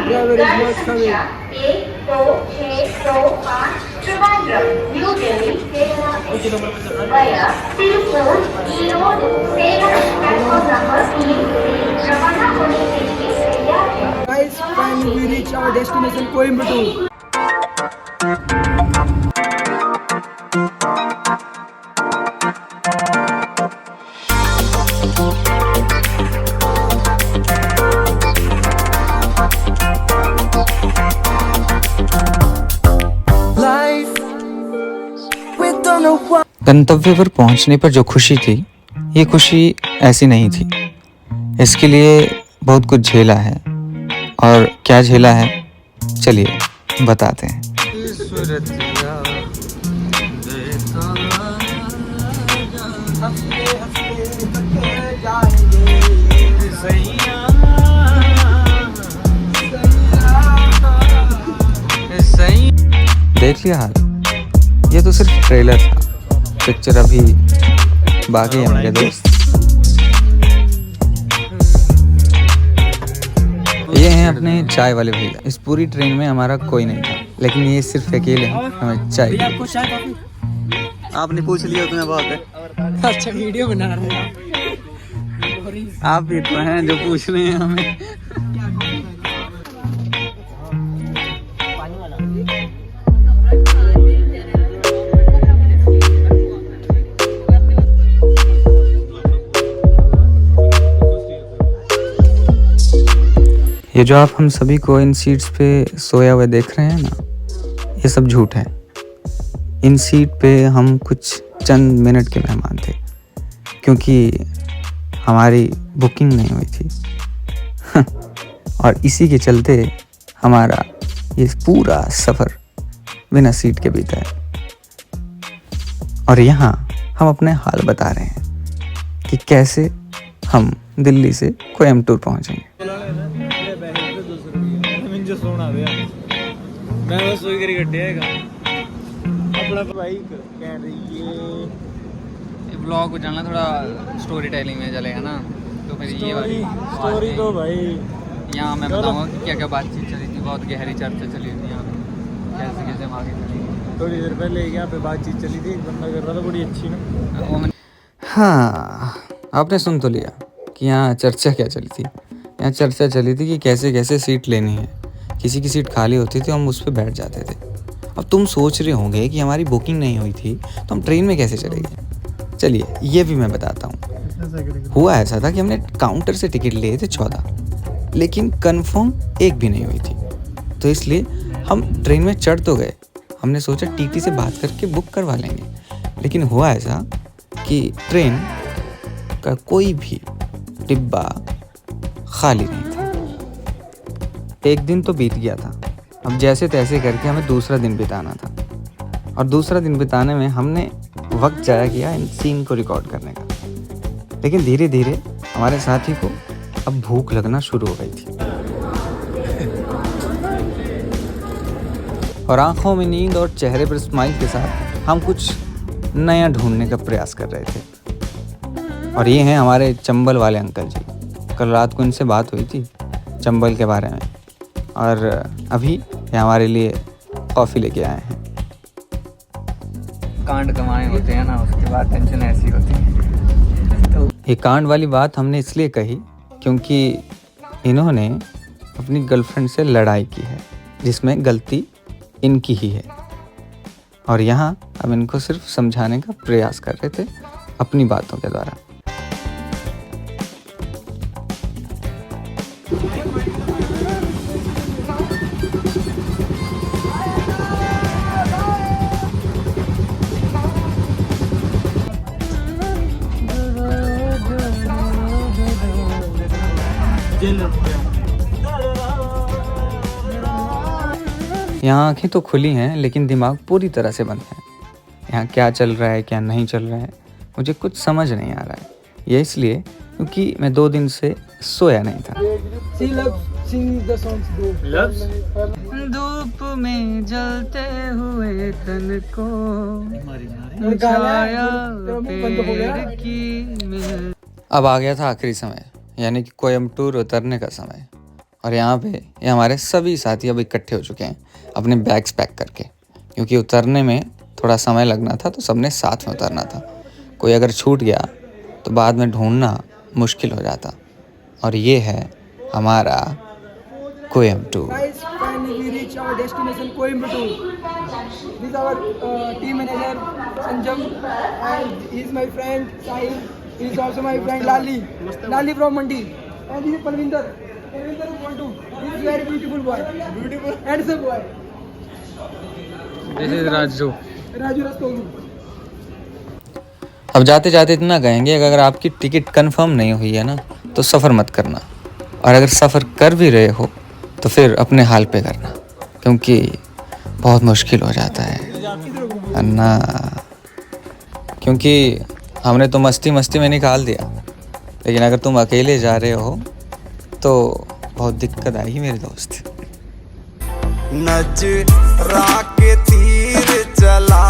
driver is not coming. Guys, finally we reach our destination, Coimbatore. गंतव्य पर पहुंचने पर जो खुशी थी, ये खुशी ऐसी नहीं थी। इसके लिए बहुत कुछ झेला है, और क्या झेला है चलिए बताते हैं। देख लिया हाल, ये तो सिर्फ ट्रेलर था, पिक्चर अभी बाकी है मेरे दोस्त। ये हैं अपने चाय वाले भैया। इस पूरी ट्रेन में हमारा कोई नहीं था, लेकिन ये सिर्फ अकेले हैं हमें चाय की। आपने पूछ लिया तुम्हें बहुत है। अच्छा वीडियो बना रहे हैं आप भी तो हैं जो पूछ रहे हैं हमें। ये जो आप हम सभी को इन सीट्स पे सोया हुए देख रहे हैं ना, ये सब झूठ है। इन सीट पे हम कुछ चंद मिनट के मेहमान थे, क्योंकि हमारी बुकिंग नहीं हुई थी। और इसी के चलते हमारा ये पूरा सफ़र बिना सीट के बीता है। और यहाँ हम अपने हाल बता रहे हैं कि कैसे हम दिल्ली से कोयम्बटूर पहुँचेंगे। मैं बस सोई करी गड्ढे है अपना भाई कह रही है ब्लॉग को जाना थोड़ा स्टोरी टेलिंग में चलेगा ना, तो फिर ये वाली स्टोरी तो भाई यहाँ मैं बताऊँगा कि क्या क्या बातचीत चली थी। बहुत गहरी चर्चा चली थी यहाँ पे, कैसे कैसे हम आगे चली। थोड़ी देर पहले यहाँ पे बातचीत चली थी, एक बंदा कर रहा था बड़ी अच्छी ना। हाँ, आपने सुन तो लिया कि यहाँ चर्चा क्या चली थी। यहाँ चर्चा चली थी कि कैसे कैसे सीट लेनी है। किसी की सीट खाली होती थी, हम उस पर बैठ जाते थे। अब तुम सोच रहे होंगे कि हमारी बुकिंग नहीं हुई थी तो हम ट्रेन में कैसे चले गए। चलिए ये भी मैं बताता हूँ। हुआ ऐसा था कि हमने काउंटर से टिकट लिए थे 14, लेकिन कंफर्म एक भी नहीं हुई थी। तो इसलिए हम ट्रेन में चढ़ तो गए, हमने सोचा टीटी से बात करके बुक करवा लेंगे। लेकिन हुआ ऐसा कि ट्रेन का कोई भी डिब्बा खाली नहीं था। एक दिन तो बीत गया था, अब जैसे तैसे करके हमें दूसरा दिन बिताना था। और दूसरा दिन बिताने में हमने वक्त जाया किया इन सीन को रिकॉर्ड करने का। लेकिन धीरे धीरे हमारे साथी को अब भूख लगना शुरू हो गई थी, और आंखों में नींद और चेहरे पर स्माइल के साथ हम कुछ नया ढूंढने का प्रयास कर रहे थे। और ये हैं हमारे चंबल वाले अंकल जी। कल रात को इनसे बात हुई थी चंबल के बारे में, और अभी ये हमारे लिए कॉफ़ी लेके आए हैं। कांड कमाए होते हैं ना, उसके बाद टेंशन ऐसी होती है। तो ये कांड वाली बात हमने इसलिए कही क्योंकि इन्होंने अपनी गर्लफ्रेंड से लड़ाई की है, जिसमें गलती इनकी ही है। और यहाँ हम इनको सिर्फ समझाने का प्रयास कर रहे थे अपनी बातों के द्वारा। यहाँ आंखें तो खुली हैं, लेकिन दिमाग पूरी तरह से बंद है। यहाँ क्या चल रहा है क्या नहीं चल रहा है मुझे कुछ समझ नहीं आ रहा है। ये इसलिए क्योंकि मैं 2 दिन से सोया नहीं था। धूप में जलते हुए तन को पेड़ की। अब आ गया था आखिरी समय, यानी कि कोयम्बटूर उतरने का समय। और यहाँ पे ये हमारे सभी साथी अब इकट्ठे हो चुके हैं अपने बैग्स पैक करके, क्योंकि उतरने में थोड़ा समय लगना था तो सबने साथ में उतरना था। कोई अगर छूट गया तो बाद में ढूंढना मुश्किल हो जाता। और ये है हमारा Coimbatore. Guys, finally we reach our destination Coimbatore. This is our team manager Sanjam, and he is my friend Sahil. He is also my friend Lali from Mandi, and this is Palvinder from Montu. This is very beautiful boy, handsome boy. This is Raju. Raju Rastogi. अब जाते जाते इतना कहेंगे कि अगर आपकी ticket confirm नहीं हुई है ना तो सफ़र मत करना, और अगर सफ़र कर भी रहे हो तो फिर अपने हाल पे करना, क्योंकि बहुत मुश्किल हो जाता है ना। क्योंकि हमने तो मस्ती मस्ती में निकाल दिया, लेकिन अगर तुम अकेले जा रहे हो तो बहुत दिक्कत आएगी मेरे दोस्त। नजरा के तीर चला